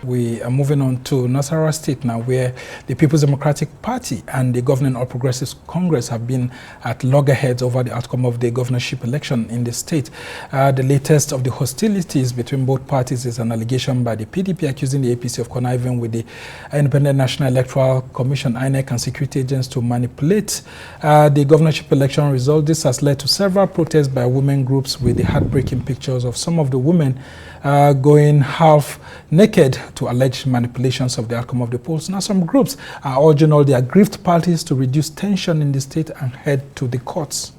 We are moving on to Nasarawa State now, where the People's Democratic Party and the Governing All Progressives Congress have been at loggerheads over the outcome of the governorship election in the state. The latest of the hostilities between both parties is an allegation by the PDP accusing the APC of conniving with the Independent National Electoral Commission, INEC, and security agents to manipulate the governorship election result. This has led to several protests by women groups, with the heartbreaking pictures of some of the women going half naked to alleged manipulations of the outcome of the polls. Now, some groups are urging all the aggrieved parties to reduce tension in the state and head to the courts.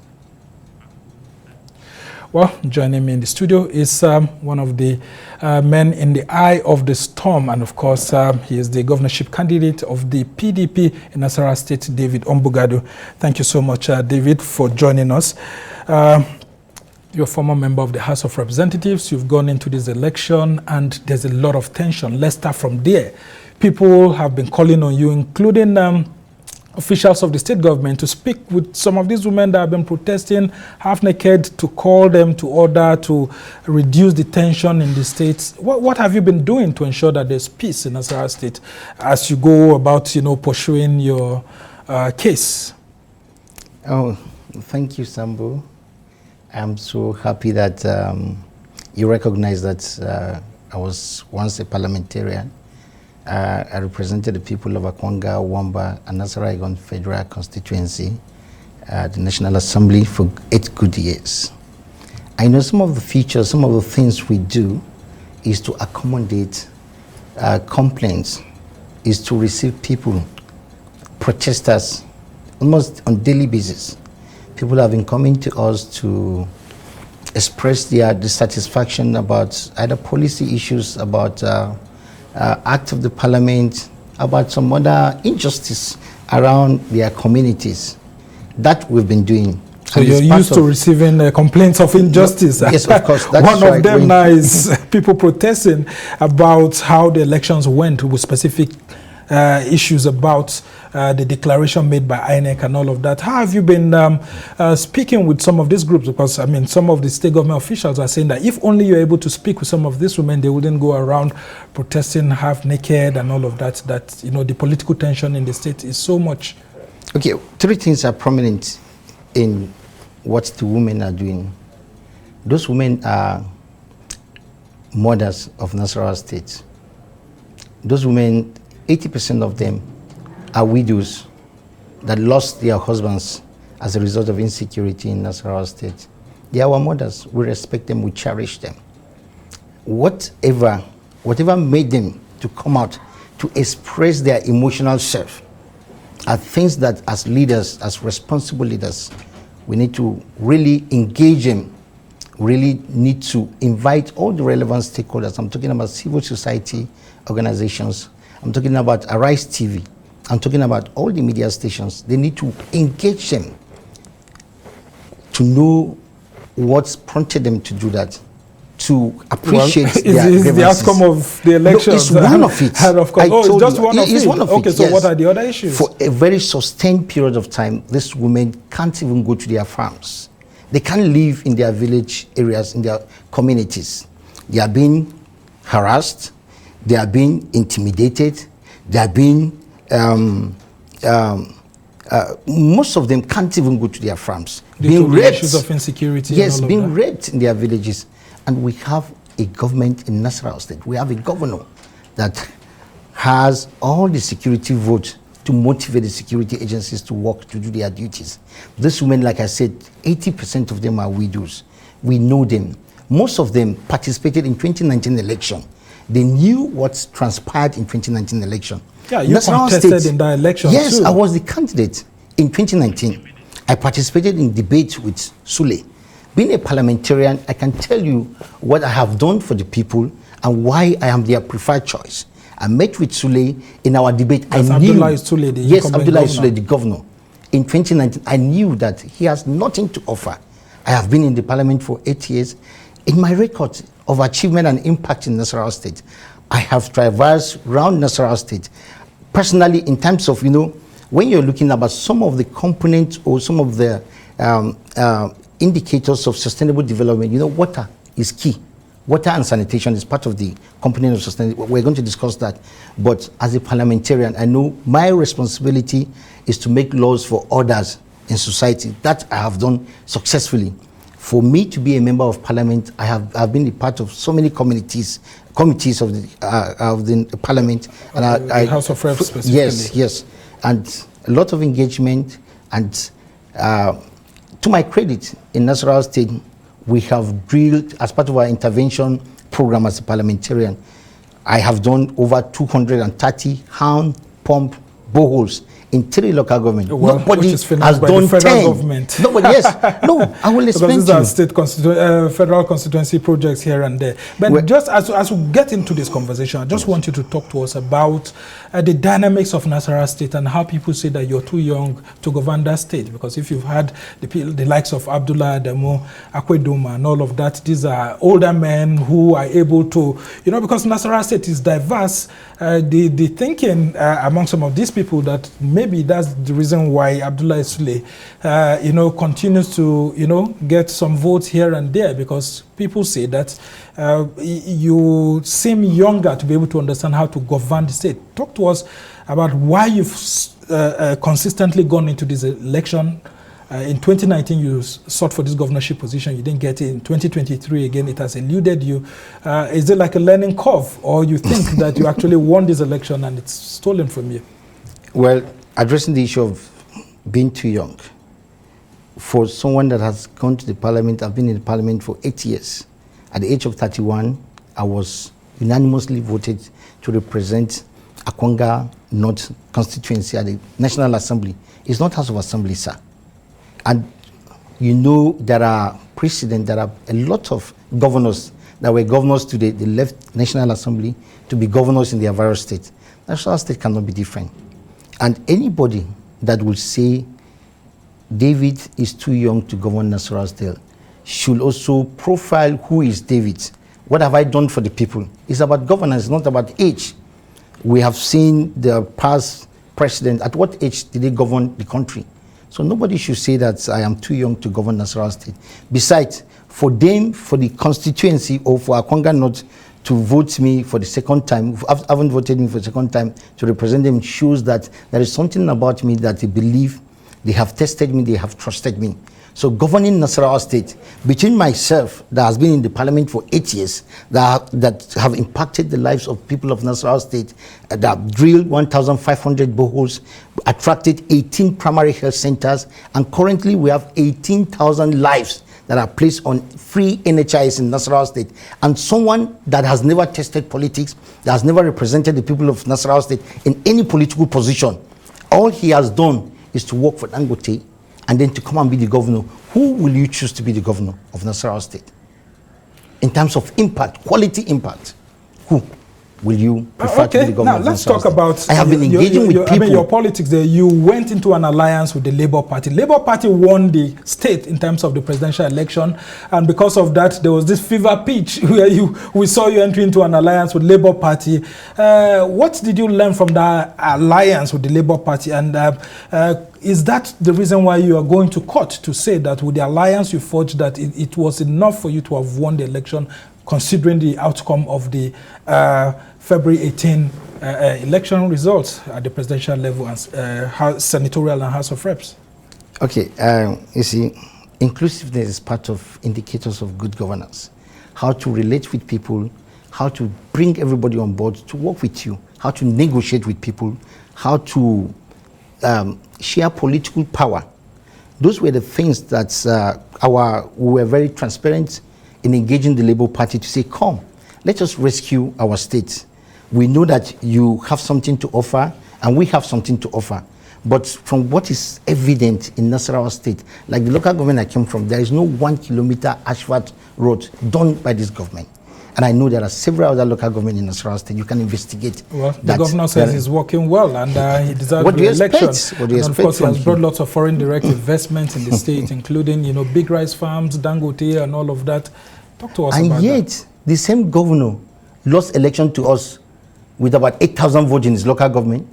Well, joining me in the studio is one of the men in the eye of the storm, and of course, he is the governorship candidate of the PDP in Nasarawa State, David Ombugadu. Thank you so much, David, for joining us. You're a former member of the House of Representatives. You've gone into this election, and there's a lot of tension. Let's start from there. People have been calling on you, including officials of the state government, to speak with some of these women that have been protesting half naked, to call them to order to reduce the tension in the state. What have you been doing to ensure that there's peace in Nasarawa State as you go about, pursuing your case? Oh, thank you, Sambo. I'm so happy that you recognize that I was once a parliamentarian. I represented the people of Akwanga, Wamba, and Nasarawa Federal Constituency, the National Assembly, for 8 good years. I know some of the features, some of the things we do is to accommodate complaints, is to receive people, protesters, almost on daily basis. People have been coming to us to express their dissatisfaction about either policy issues, about act of the parliament, about some other injustice around their communities. That we've been doing. So you're used to receiving complaints of injustice. Yes, of course. That's one of them now is people protesting about how the elections went, with specific issues about the declaration made by INEC and all of that. How have you been speaking with some of these groups? Because, some of the state government officials are saying that if only you're able to speak with some of these women, they wouldn't go around protesting half naked and all of that, the political tension in the state is so much. Okay, 3 things are prominent in what the women are doing. Those women are mothers of Nasarawa State. Those women, 80% of them are widows that lost their husbands as a result of insecurity in Nasarawa State. They are our mothers. We respect them. We cherish them. Whatever made them to come out to express their emotional self are things that, as leaders, as responsible leaders, we need to really engage them. Really need to invite all the relevant stakeholders. I'm talking about civil society organizations. I'm talking about Arise TV. I'm talking about all the media stations. They need to engage them to know what's prompted them to do that, to appreciate their grievances. Is the outcome of the elections? No, it's one of it. Of course. It's just one of it. It's one of it. Okay, so yes. What are the other issues? For a very sustained period of time, these women can't even go to their farms. They can't live in their village areas, in their communities. They are being harassed. They are being intimidated. They are being most of them can't even go to their farms. Being raped. Issues of insecurity. Yes, being raped in their villages. And we have a government in Nasarawa State. We have a governor that has all the security votes to motivate the security agencies to work, to do their duties. These women, like I said, 80% of them are widows. We know them. Most of them participated in 2019 election. They knew what transpired in 2019 election. Yeah, you contested in that election. Yes, too. I was the candidate in 2019. I participated in debate with Sule. Being a parliamentarian, I can tell you what I have done for the people and why I am their preferred choice. I met with Sule in our debate. That's Abdullah Sule, the governor. In 2019, I knew that he has nothing to offer. I have been in the parliament for 8 years. In my record of achievement and impact in Nasarawa State, I have traversed around Nasarawa State. Personally, in terms of, when you're looking about some of the components or some of the indicators of sustainable development, water is key. Water and sanitation is part of the component of sustainability. We're going to discuss that. But as a parliamentarian, I know my responsibility is to make laws for others in society. That I have done successfully. For me to be a member of parliament, I've been a part of so many committees of the parliament. And the House of Reps specifically. Yes. And a lot of engagement. And to my credit, in Nasarawa State, we have drilled, as part of our intervention program as a parliamentarian, I have done over 230 hand pump boreholes in 3 local governments. Well, nobody has done 10. Government. Nobody, yes. No, I will explain these are state federal constituency projects here and there. But just as we get into this conversation, I just want you to talk to us about the dynamics of Nasarawa State and how people say that you're too young to govern that state. Because if you've had the likes of Abdullah Adamu, Akwedoma, and all of that, these are older men who are able to, because Nasarawa State is diverse, the thinking among some of these people that maybe that's the reason why Abdullah Sule, continues to, get some votes here and there, because people say that you seem younger to be able to understand how to govern the state. Talk to us about why you've consistently gone into this election. In 2019, you sought for this governorship position. You didn't get it. In 2023, again, it has eluded you. Is it like a learning curve, or you think that you actually won this election and it's stolen from you? Well, addressing the issue of being too young, for someone that has gone to the parliament, I've been in the parliament for 8 years. At the age of 31, I was unanimously voted to represent Akwanga North constituency at the National Assembly. It's not House of Assembly, sir. And there are precedents, there are a lot of governors that were governors today. They left National Assembly to be governors in their various states. National State cannot be different. And anybody that will say David is too young to govern Nasarawa State should also profile who is David. What have I done for the people? It's about governance, not about age. We have seen the past president. At what age did they govern the country? So nobody should say that I am too young to govern Nasarawa State. Besides, for them, for the constituency or for Akwanga North to vote me for the second time, haven't voted me for the second time to represent them, shows that there is something about me that they believe, they have tested me, they have trusted me. So governing Nasarawa State, between myself, that has been in the parliament for 8 years, that have impacted the lives of people of Nasarawa State, that have drilled 1,500 boreholes, attracted 18 primary health centers, and currently we have 18,000 lives that are placed on free NHIS in Nasarawa State. And someone that has never tested politics, that has never represented the people of Nasarawa State in any political position, all he has done is to work for Dangote and then to come and be the governor. Who will you choose to be the governor of Nasarawa State? In terms of impact, quality impact, who will you prefer to be the governor of Nasarawa State? Now, let's talk about... I have been engaging with people... your politics there. You went into an alliance with the Labour Party. Labour Party won the state in terms of the presidential election, and because of that, there was this fever pitch where we saw you enter into an alliance with Labour Party. What did you learn from that alliance with the Labour Party, and is that the reason why you are going to court to say that with the alliance you forged that it was enough for you to have won the election, considering the outcome of the February 18 election results at the presidential level and senatorial and House of Reps? Okay, you see, inclusiveness is part of indicators of good governance. How to relate with people, how to bring everybody on board to work with you, how to negotiate with people, how to share political power. Those were the things that we were very transparent in engaging the Labour Party to say, come, let us rescue our state. We know that you have something to offer and we have something to offer. But from what is evident in Nasarawa State, like the local government I came from, there is no 1 kilometer asphalt road done by this government. And I know there are several other local governments in Nasarawa State. You can investigate. Well, the governor says he's working well and he deserves the election. What do you expect? And of course, he has brought lots of foreign direct investments in the state, including, big rice farms, Dangote, and all of that. Talk to us about that. And yet, the same governor lost election to us with about 8,000 votes in his local government.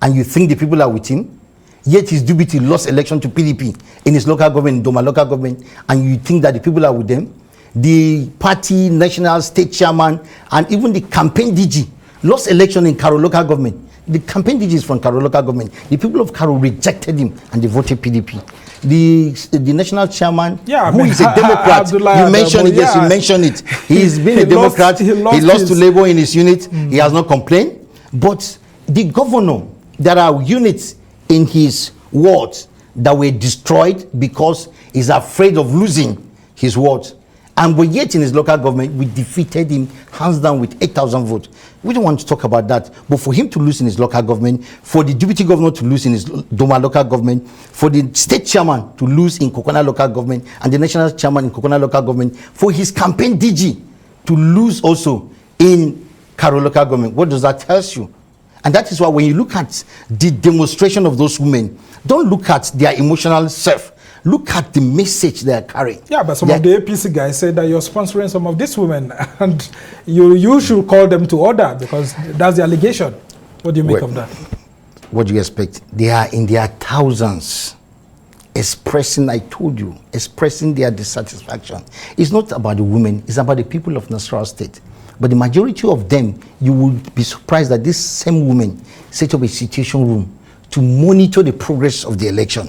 And you think the people are with him? Yet his deputy lost election to PDP in his local government, Doma local government, and you think that the people are with them? the party, national, state chairman, and even the campaign DG lost election in Karo local government. The campaign DG is from Karo local government. The people of Karo rejected him and they voted PDP. The national chairman, who is a Democrat, you mentioned it, yes, you mentioned it. He's been a Democrat. He lost to Labour in his unit. He has not complained. But the governor, there are units in his wards that were destroyed because he's afraid of losing his wards. And but yet in his local government, we defeated him hands down with 8,000 votes. We don't want to talk about that. But for him to lose in his local government, for the deputy governor to lose in his Doma local government, for the state chairman to lose in Kokona local government, and the national chairman in Kokona local government, for his campaign DG to lose also in Karo local government, what does that tell you? And that is why when you look at the demonstration of those women, don't look at their emotional self. Look at the message they are carrying. Yeah, but some of the APC guys said that you're sponsoring some of these women, and you should call them to order because that's the allegation. What do you make of that? What do you expect? They are in their thousands expressing, I told you, expressing their dissatisfaction. It's not about the women, it's about the people of Nasarawa State. But the majority of them, you would be surprised that this same woman set up a situation room to monitor the progress of the election.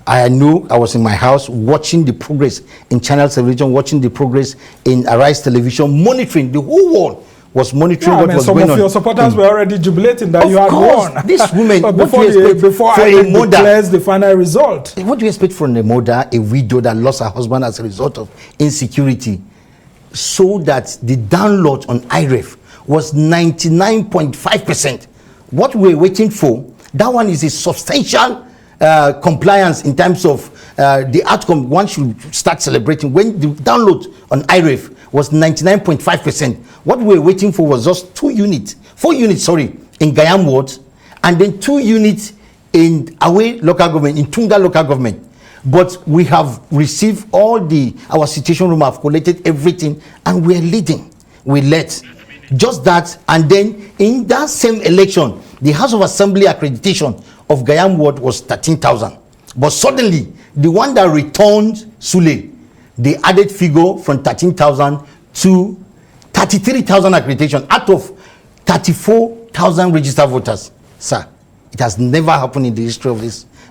I know I was in my house watching the progress in Channel Television, watching the progress in Arise Television, monitoring. The whole world was monitoring what was going on. Some of your supporters were already jubilating that you had won. This woman, before I declares the final result. What do you expect from a mother, a widow that lost her husband as a result of insecurity, so that the download on IREV was 99.5%? What we're waiting for, that one is a substantial compliance in terms of the outcome. One should start celebrating. When the download on IREV was 99.5%, what we were waiting for was just 4 units, in Gayam ward, and then 2 units in Awe local government, in Tunga local government. But we have received our situation room have collated everything, and we're leading. We led. Just that, and then in that same election, the House of Assembly accreditation of Gayam ward was 13,000. But suddenly, the one that returned Sule, they added figure from 13,000 to 33,000 accreditation out of 34,000 registered voters. Sir, it has never happened in the history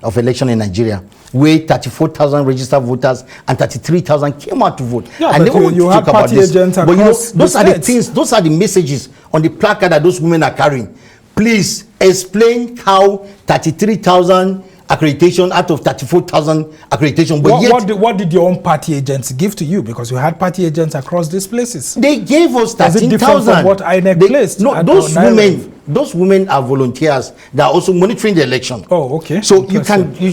of election in Nigeria, where 34,000 registered voters and 33,000 came out to vote. Yeah, I never want to talk about this. But those are the things, those are the messages on the placard that those women are carrying. Please explain how 33,000 accreditation out of 34,000 accreditation. But what did your own party agents give to you? Because you had party agents across these places. They gave us 13,000. What INEC placed? No, those women are volunteers that are also monitoring the election. Oh, okay. So you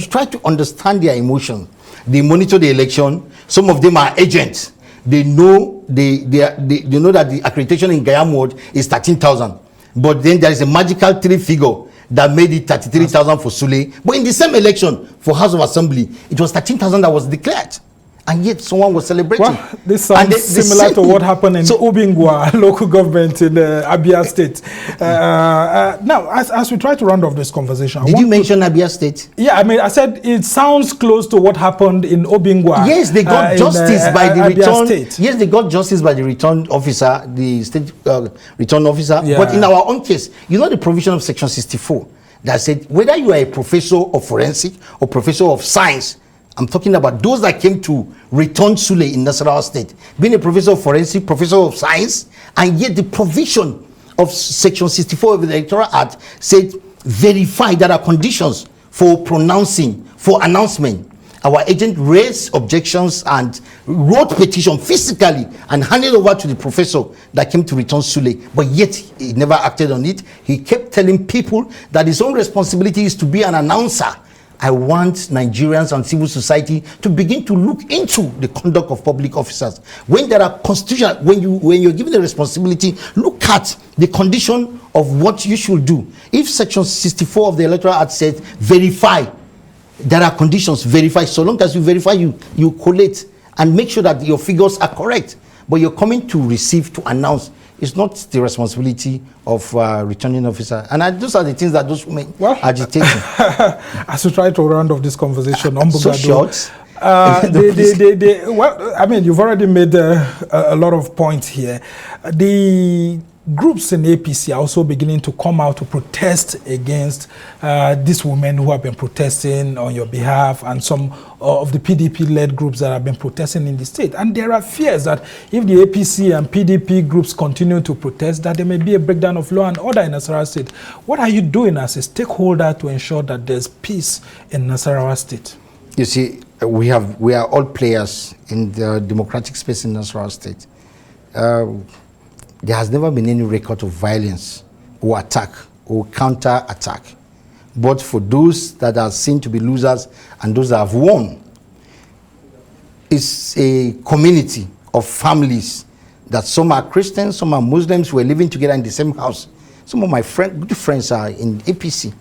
try to understand their emotion. They monitor the election. Some of them are agents. They know they know that the accreditation in Gayam ward is 13,000. But then there is a magical 3 figure that made it 33,000 for Sule. But in the same election for House of Assembly, it was 13,000 that was declared. And yet someone was celebrating. Well, this sounds similar to what happened in Obingwa local government in Abia State. Now, as we try to round off this conversation... Did you mention Abia State? Yeah, I mean, I said it sounds close to what happened in Obingwa. Yes, they got justice by the return... Yes, they got justice by the return officer, the state return officer. Yeah. But in our own case, you know the provision of Section 64 that said whether you are a professor of forensic or professor of science, I'm talking about those that came to return Sule in Nasarawa State, being a professor of forensic, professor of science, and yet the provision of Section 64 of the Electoral Act said verify there are conditions for pronouncing, for announcement. Our agent raised objections and wrote petition physically and handed over to the professor that came to return Sule, but yet he never acted on it. He kept telling people that his own responsibility is to be an announcer. I want Nigerians and civil society to begin to look into the conduct of public officers. When there are constitutional, when you're given the responsibility, look at the condition of what you should do. If Section 64 of the Electoral Act says verify, there are conditions, verify. So long as you verify, you collate and make sure that your figures are correct. But you're coming to receive, to announce. It's not the responsibility of returning officer. And those are the things that those women agitating. As we try to round off this conversation, so short. Well, I mean, you've already made a lot of points here. The groups in APC are also beginning to come out to protest against these women who have been protesting on your behalf, and some of the PDP-led groups that have been protesting in the state. And there are fears that if the APC and PDP groups continue to protest, that there may be a breakdown of law and order in Nasarawa State. What are you doing as a stakeholder to ensure that there's peace in Nasarawa State? You see, we are all players in the democratic space in Nasarawa State. There has never been any record of violence or attack or counter-attack. But for those that are seen to be losers and those that have won, it's a community of families that some are Christians, some are Muslims who are living together in the same house. Some of my good friends are in APC.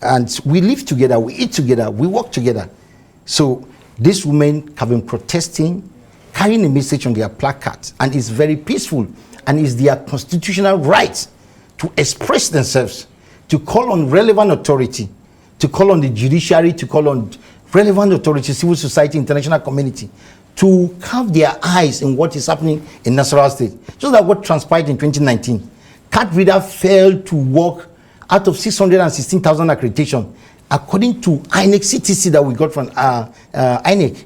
And we live together, we eat together, we work together. So these women have been protesting, carrying a message on their placards, and it's very peaceful. And it's their constitutional right to express themselves, to call on relevant authority, to call on the judiciary, to call on relevant authority, civil society, international community, to have their eyes in what is happening in Nasarawa State. Just like what transpired in 2019. Card reader failed to work out of 616,000 accreditation. According to INEC CTC that we got from INEC,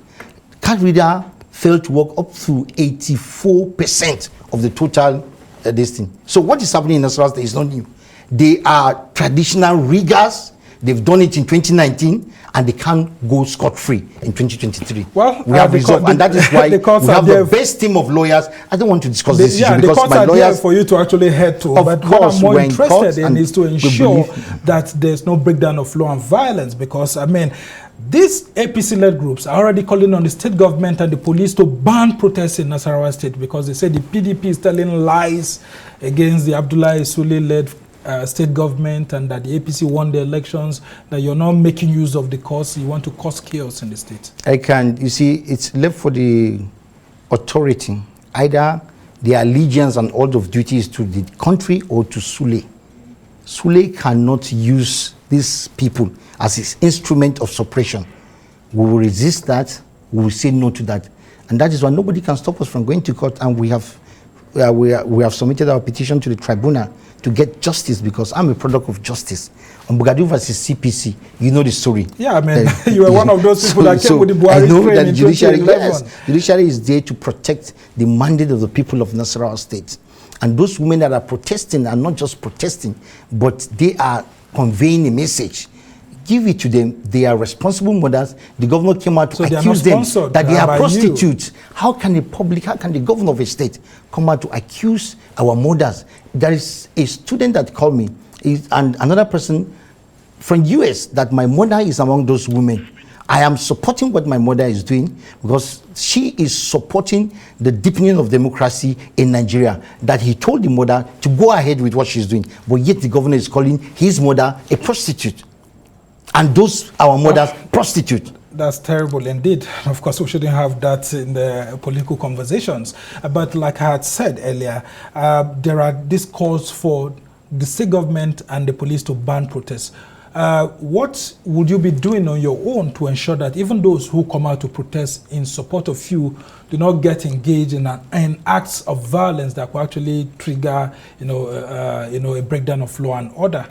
card reader failed to work up to 84% of the total this thing. So what is happening in Nasarawa State is not new. They are traditional riggers. They've done it in 2019, and they can't go scot-free in 2023. Well, we have resolved, and that is why we have the best team of lawyers. I don't want to discuss this issue because my lawyers, for you to actually head to. But what I'm more interested in is to ensure that there's no breakdown of law and violence, because I mean, these APC-led groups are already calling on the state government and the police to ban protests in Nasarawa State, because they say the PDP is telling lies against the Abdullahi Sule-led state government, and that the APC won the elections, that you're not making use of the cause, you want to cause chaos in the state. You see, it's left for the authority. Either their allegiance and order of duty is to the country or to Sule. Sule cannot use these people as his instrument of suppression. We will resist that. We will say no to that. And that is why nobody can stop us from going to court. And we have submitted our petition to the tribunal to get justice, because I'm a product of justice. Ombugadu versus CPC, you know the story. Yeah, I mean, you were one of those people that came with the Buhari train in 2011. Yes, judiciary is there to protect the mandate of the people of Nasarawa State. And those women that are protesting are not just protesting, but they are conveying a message. Give it to them. They are responsible mothers. The governor came out to accuse them that they are prostitutes. How can the governor of a state come out to accuse our mothers? There is a student that called me, and another person from US, that my mother is among those women. I am supporting what my mother is doing, because she is supporting the deepening of democracy in Nigeria, that he told the mother to go ahead with what she's doing, but yet the governor is calling his mother a prostitute. And those, our mothers, prostitute. That's terrible indeed. Of course, we shouldn't have that in the political conversations. But like I had said earlier, there are these calls for the state government and the police to ban protests. What would you be doing on your own to ensure that even those who come out to protest in support of you do not get engaged in acts of violence that could actually trigger, a breakdown of law and order?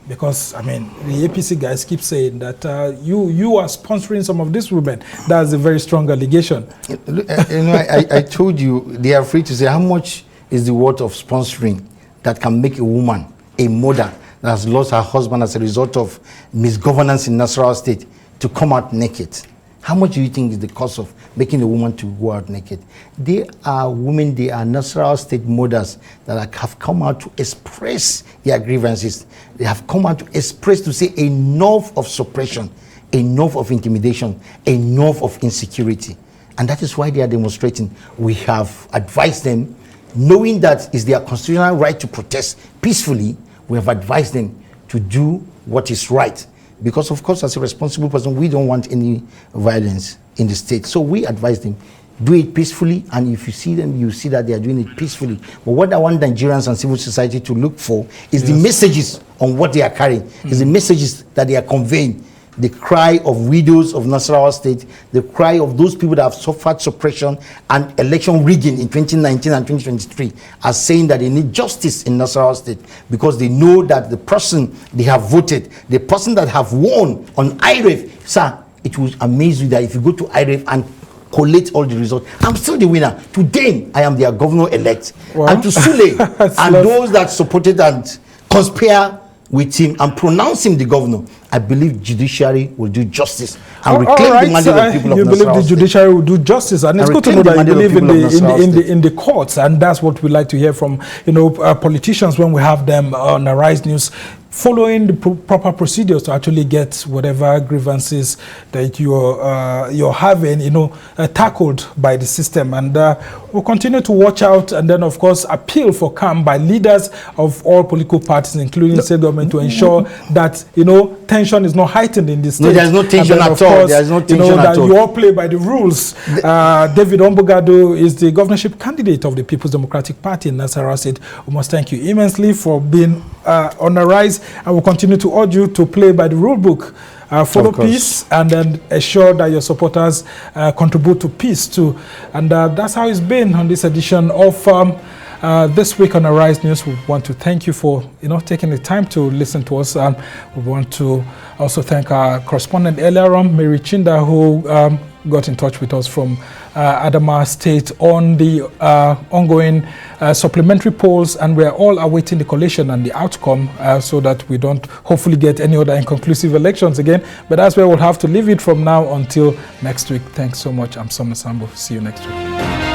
Because, I mean, the APC guys keep saying that you are sponsoring some of these women. That's a very strong allegation. I told you, they are free to say how much is the worth of sponsoring that can make a woman, a mother that has lost her husband as a result of misgovernance in Nasarawa State, to come out naked. How much do you think is the cost of making a woman to go out naked? They are women, they are Nasarawa State mothers that have come out to express their grievances. They have come out to express, to say enough of suppression, enough of intimidation, enough of insecurity. And that is why they are demonstrating. We have advised them, knowing that it's their constitutional right to protest peacefully. We have advised them to do what is right. Because, of course, as a responsible person, we don't want any violence in the state. So we advise them, do it peacefully, and if you see them, you see that they are doing it peacefully. But what I want Nigerians and civil society to look for is the messages on what they are carrying, is the messages that they are conveying. the cry of widows of Nasarawa State, the cry of those people that have suffered suppression and election rigging in 2019 and 2023, are saying that they need justice in Nasarawa State, because they know that the person they have voted, the person that have won on IREV, sir, it will amaze you that if you go to IREV and collate all the results, I'm still the winner. Today, I am their governor-elect. Wow. And to Sule and those that supported and conspire with him and pronounce him the governor, I believe judiciary will do justice and reclaim the mandate of people of Nasarawa. You believe the judiciary will do justice, and it's good to know that you believe in the courts, and that's what we like to hear from politicians when we have them on Arise News, following the proper procedures to actually get whatever grievances that you're having, tackled by the system. And we'll continue to watch out, and then of course appeal for calm by leaders of all political parties, including state government, to ensure that tension is not heightened in this state. No, there's no tension at all. There's no tension at all. You all play by the rules. David Ombugadu is the governorship candidate of the People's Democratic Party in Nasarawa State. We must thank you immensely for being on Arise. I will continue to urge you to play by the rule book, follow peace, and then ensure that your supporters contribute to peace too. And that's how it's been on this edition of This Week on Arise News. We want to thank you for taking the time to listen to us. We want to also thank our correspondent earlier on, Mary Chinda, who got in touch with us from Adamawa State on the ongoing supplementary polls, and we're all awaiting the collation and the outcome so that we don't hopefully get any other inconclusive elections again. But that's where we'll have to leave it from now until next week. Thanks so much. I'm Sam Nasambo. See you next week.